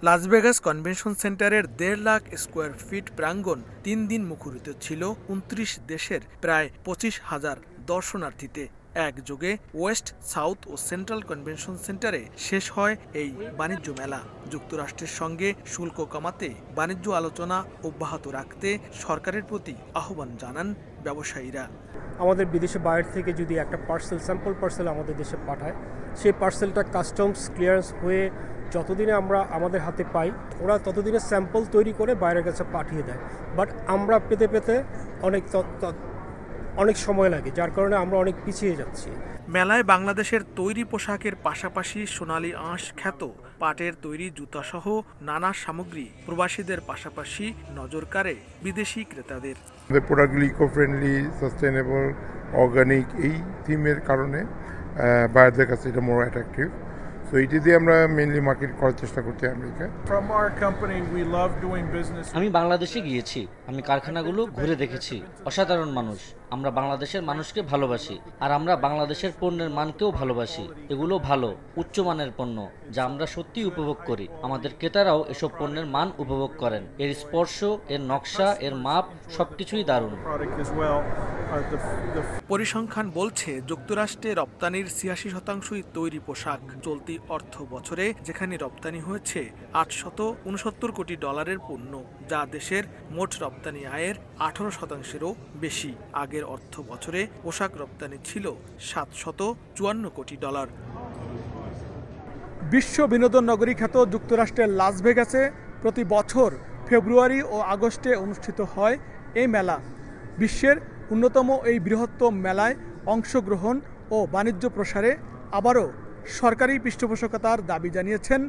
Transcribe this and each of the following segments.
লাস Vegas convention সেন্টারের ১.৫ lakh square feet প্রাঙ্গণ ৩ দিন মুখরিত ছিল ২৯ দেশের প্রায় ২৫,০০০ দর্শনার্থীতে। একযোগে ওয়েস্ট, সাউথ ও সেন্ট্রাল কনভেনশন সেন্টারে শেষ হয় এই বাণিজ্য মেলা। যুক্তরাষ্ট্রের সঙ্গে শুল্ক কমাতে বাণিজ্য আলোচনা অব্যাহত রাখতে সরকারের প্রতি আহ্বান জানান ব্যবসায়ীরা। আমাদের বিদেশে বাইরে থেকে যদি একটা স্যাম্পল পার্সেল আমাদের দেশে পাঠায়, সেই পার্সেলটা কাস্টমস ক্লিয়ারেন্স হয়ে যতদিনে আমরা আমাদের হাতে পাই, ওরা ততদিনে স্যাম্পল তৈরি করে বাইরের কাছে পাঠিয়ে দেয়। বাট আমরা পেতে অনেক সময় লাগে, যার কারণে আমরা অনেক পিছিয়ে যাচ্ছি। মেলায় বাংলাদেশের তৈরি পোশাকের পাশাপাশি সোনালী আঁশ খ্যাত পাটের তৈরি জুতাসহ নানা সামগ্রী প্রবাসীদের পাশাপাশি নজর কাড়ে বিদেশি ক্রেতাদের। প্রোডাক্টগুলি ইকো ফ্রেন্ডলি, সাস্টেনেবল, অর্গানিক, এই থিমের কারণে বায়ারদের কাছে এটা মোর অ্যাট্রাকটিভ। সো এটি দিয়ে আমরা মেইনলি মার্কেট করার চেষ্টা করছি আমেরিকায়। আমি বাংলাদেশে গিয়েছি, আমি কারখানাগুলো ঘুরে দেখেছি। অসাধারণ মানুষ। আমরা বাংলাদেশের মানুষকে ভালোবাসি, আর আমরা বাংলাদেশের পণ্যের মানকেও ভালোবাসি। এগুলো ভালো উচ্চমানের পণ্য, যা আমরা সত্যিই উপভোগ করি। আমাদের ক্রেতারাও এসব পণ্যের মান উপভোগ করেন। এর স্পর্শ, এর নকশা, এর মাপ সবকিছুই দারুণ। পরিসংখ্যান বলছে যুক্তরাষ্ট্রে রপ্তানির ৮৬% তৈরি পোশাক। চলতি অর্থ বছরে যেখানে রপ্তানি হয়েছে $৮৬৯ কোটি পণ্য, যা দেশের মোট রপ্তানি আয়ের ১৮%-এরও বেশি। আগের অর্থ বছরে পোশাক রপ্তানি ছিল $৭৫৪ কোটি। বিশ্ব বিনোদন নগরী খ্যাত যুক্তরাষ্ট্রের লাস ভেগাসে প্রতি বছর ফেব্রুয়ারি ও আগস্টে অনুষ্ঠিত হয় এই মেলা। বিশ্বের অন্যতম এই বৃহত্তম মেলায় অংশগ্রহণ ও বাণিজ্য প্রসারে আবারও সরকারি পৃষ্ঠপোষকতার দাবি জানিয়েছেন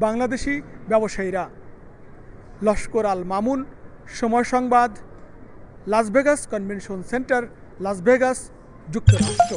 বাংলাদেশি ব্যবসায়ীরা। লস্কর আল Mamun, Somoy Sangbad, Las Vegas convention centre, Las Vegas, যুক্তরাষ্ট্র।